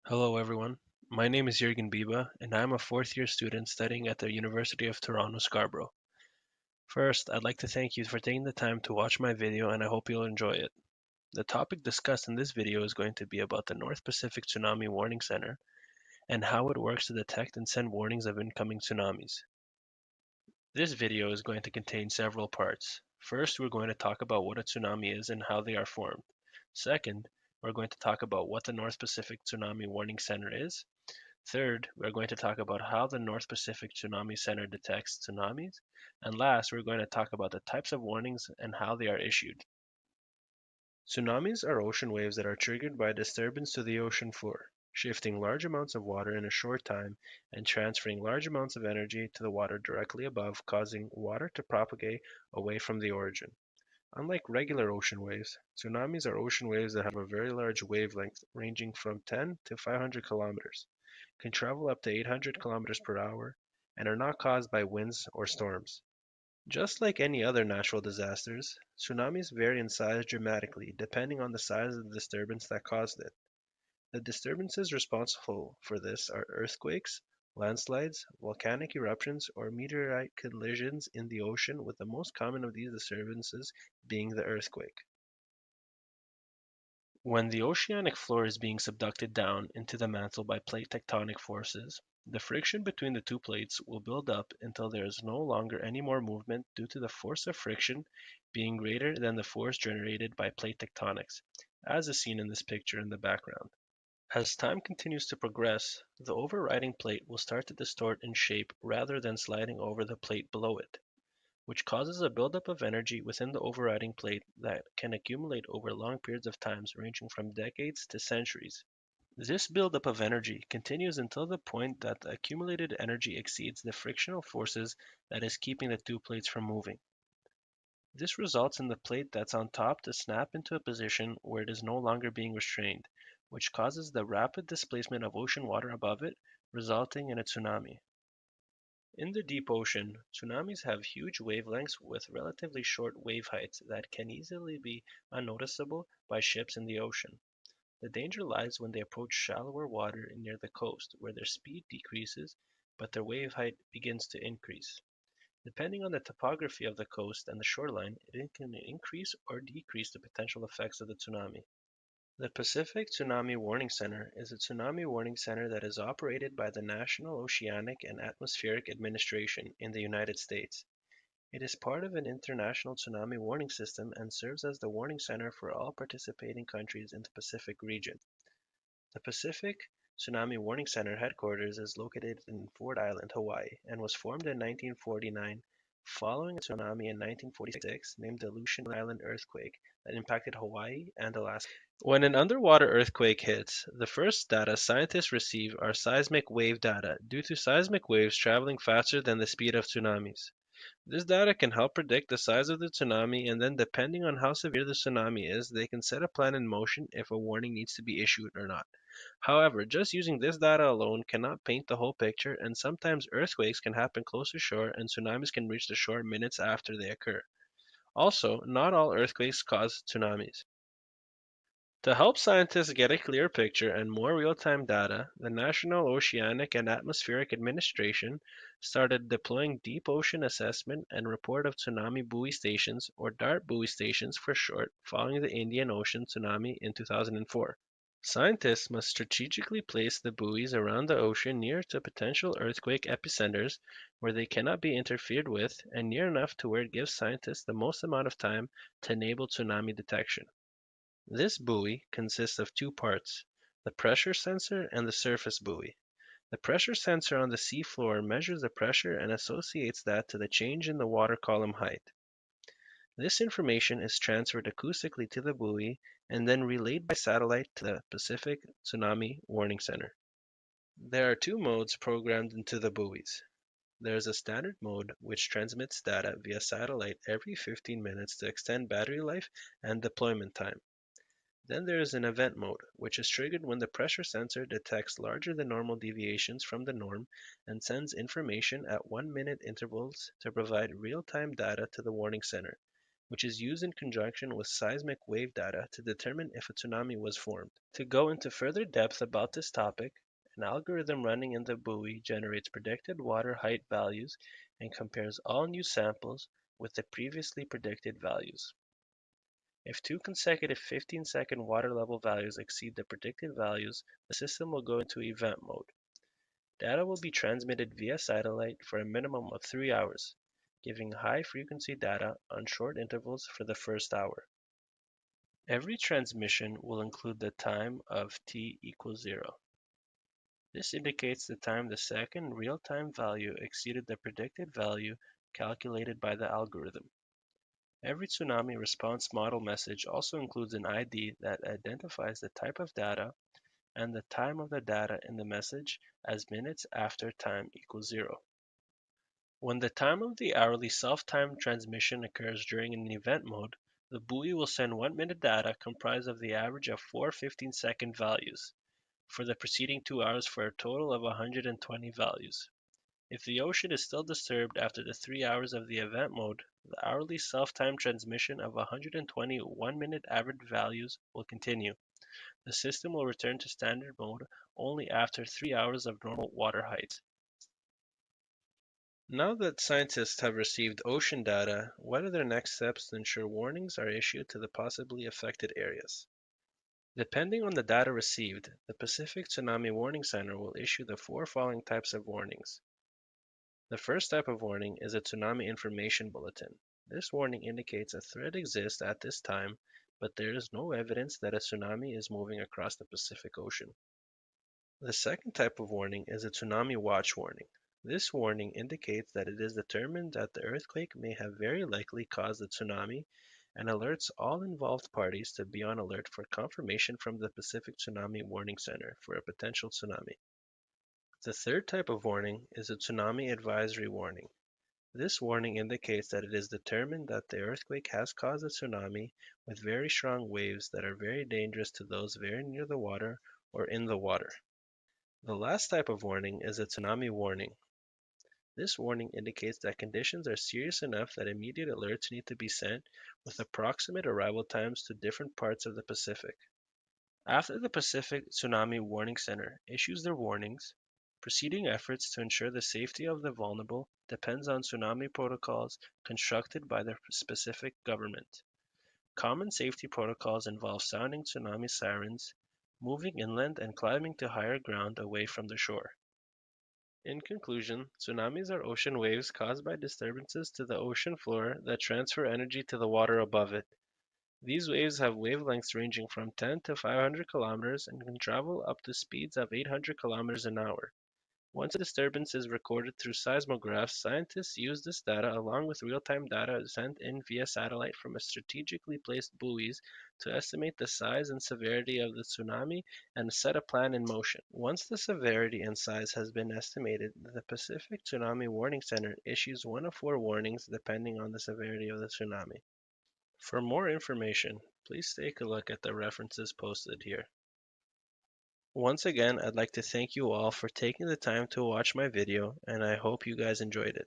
Hello, everyone. My name is Jürgen Biba, and I'm a fourth year student studying at the University of Toronto, Scarborough. First, I'd like to thank you for taking the time to watch my video, and I hope you'll enjoy it. The topic discussed in this video is going to be about the North Pacific Tsunami Warning Center and how it works to detect and send warnings of incoming tsunamis. This video is going to contain several parts. First, we're going to talk about what a tsunami is and how they are formed. Second, we're going to talk about what the North Pacific Tsunami Warning Center is. Third, we're going to talk about how the North Pacific Tsunami Center detects tsunamis. And last, we're going to talk about the types of warnings and how they are issued. Tsunamis are ocean waves that are triggered by disturbance to the ocean floor, shifting large amounts of water in a short time and transferring large amounts of energy to the water directly above, causing water to propagate away from the origin. Unlike regular ocean waves, tsunamis are ocean waves that have a very large wavelength ranging from 10 to 500 kilometers, can travel up to 800 kilometers per hour, and are not caused by winds or storms. Just like any other natural disasters, tsunamis vary in size dramatically depending on the size of the disturbance that caused it. The disturbances responsible for this are earthquakes, landslides, volcanic eruptions, or meteorite collisions in the ocean, with the most common of these disturbances being the earthquake. When the oceanic floor is being subducted down into the mantle by plate tectonic forces, the friction between the two plates will build up until there is no longer any more movement due to the force of friction being greater than the force generated by plate tectonics, as is seen in this picture in the background. As time continues to progress, the overriding plate will start to distort in shape rather than sliding over the plate below it, which causes a buildup of energy within the overriding plate that can accumulate over long periods of time ranging from decades to centuries. This buildup of energy continues until the point that the accumulated energy exceeds the frictional forces that is keeping the two plates from moving. This results in the plate that's on top to snap into a position where it is no longer being restrained, which causes the rapid displacement of ocean water above it, resulting in a tsunami. In the deep ocean, tsunamis have huge wavelengths with relatively short wave heights that can easily be unnoticeable by ships in the ocean. The danger lies when they approach shallower water near the coast, where their speed decreases but their wave height begins to increase. Depending on the topography of the coast and the shoreline, it can increase or decrease the potential effects of the tsunami. The Pacific Tsunami Warning Center is a tsunami warning center that is operated by the National Oceanic and Atmospheric Administration in the United States. It is part of an international tsunami warning system and serves as the warning center for all participating countries in the Pacific region. The Pacific Tsunami Warning Center headquarters is located in Ford Island, Hawaii, and was formed in 1949 following a tsunami in 1946 named the Aleutian Island earthquake that impacted Hawaii and Alaska. When an underwater earthquake hits, the first data scientists receive are seismic wave data due to seismic waves traveling faster than the speed of tsunamis. This data can help predict the size of the tsunami, and then depending on how severe the tsunami is, they can set a plan in motion if a warning needs to be issued or not. However, just using this data alone cannot paint the whole picture, and sometimes earthquakes can happen close to shore and tsunamis can reach the shore minutes after they occur. Also, not all earthquakes cause tsunamis. To help scientists get a clear picture and more real-time data, the National Oceanic and Atmospheric Administration started deploying deep ocean assessment and report of tsunami buoy stations, or DART buoy stations for short, following the Indian Ocean tsunami in 2004. Scientists must strategically place the buoys around the ocean near to potential earthquake epicenters where they cannot be interfered with and near enough to where it gives scientists the most amount of time to enable tsunami detection. This buoy consists of two parts, the pressure sensor and the surface buoy. The pressure sensor on the sea floor measures the pressure and associates that to the change in the water column height. This information is transferred acoustically to the buoy and then relayed by satellite to the Pacific Tsunami Warning Center. There are two modes programmed into the buoys. There is a standard mode which transmits data via satellite every 15 minutes to extend battery life and deployment time. Then there is an event mode, which is triggered when the pressure sensor detects larger than normal deviations from the norm and sends information at 1-minute intervals to provide real-time data to the warning center, which is used in conjunction with seismic wave data to determine if a tsunami was formed. To go into further depth about this topic, an algorithm running in the buoy generates predicted water height values and compares all new samples with the previously predicted values. If two consecutive 15-second water level values exceed the predicted values, the system will go into event mode. Data will be transmitted via satellite for a minimum of 3 hours, giving high-frequency data on short intervals for the first hour. Every transmission will include the time of t equals 0. This indicates the time the second real-time value exceeded the predicted value calculated by the algorithm. Every tsunami response model message also includes an ID that identifies the type of data and the time of the data in the message as minutes after time equals 0. When the time of the hourly self-timed transmission occurs during an event mode, the buoy will send 1-minute data comprised of the average of 4 15-second values for the preceding 2 hours for a total of 120 values. If the ocean is still disturbed after the 3 hours of the event mode, the hourly self-timed transmission of 120 1-minute average values will continue. The system will return to standard mode only after 3 hours of normal water height. Now that scientists have received ocean data, what are their next steps to ensure warnings are issued to the possibly affected areas? Depending on the data received, the Pacific Tsunami Warning Center will issue the 4 following types of warnings. The first type of warning is a Tsunami Information Bulletin. This warning indicates a threat exists at this time, but there is no evidence that a tsunami is moving across the Pacific Ocean. The second type of warning is a Tsunami Watch Warning. This warning indicates that it is determined that the earthquake may have very likely caused a tsunami and alerts all involved parties to be on alert for confirmation from the Pacific Tsunami Warning Center for a potential tsunami. The third type of warning is a Tsunami Advisory Warning. This warning indicates that it is determined that the earthquake has caused a tsunami with very strong waves that are very dangerous to those very near the water or in the water. The last type of warning is a Tsunami Warning. This warning indicates that conditions are serious enough that immediate alerts need to be sent with approximate arrival times to different parts of the Pacific. After the Pacific Tsunami Warning Center issues their warnings, preceding efforts to ensure the safety of the vulnerable depends on tsunami protocols constructed by the specific government. Common safety protocols involve sounding tsunami sirens, moving inland and climbing to higher ground away from the shore. In conclusion, tsunamis are ocean waves caused by disturbances to the ocean floor that transfer energy to the water above it. These waves have wavelengths ranging from 10 to 500 kilometers and can travel up to speeds of 800 kilometers an hour. Once a disturbance is recorded through seismographs, scientists use this data along with real-time data sent in via satellite from strategically placed buoys to estimate the size and severity of the tsunami and set a plan in motion. Once the severity and size has been estimated, the Pacific Tsunami Warning Center issues 1 of 4 warnings depending on the severity of the tsunami. For more information, please take a look at the references posted here. Once again, I'd like to thank you all for taking the time to watch my video, and I hope you guys enjoyed it.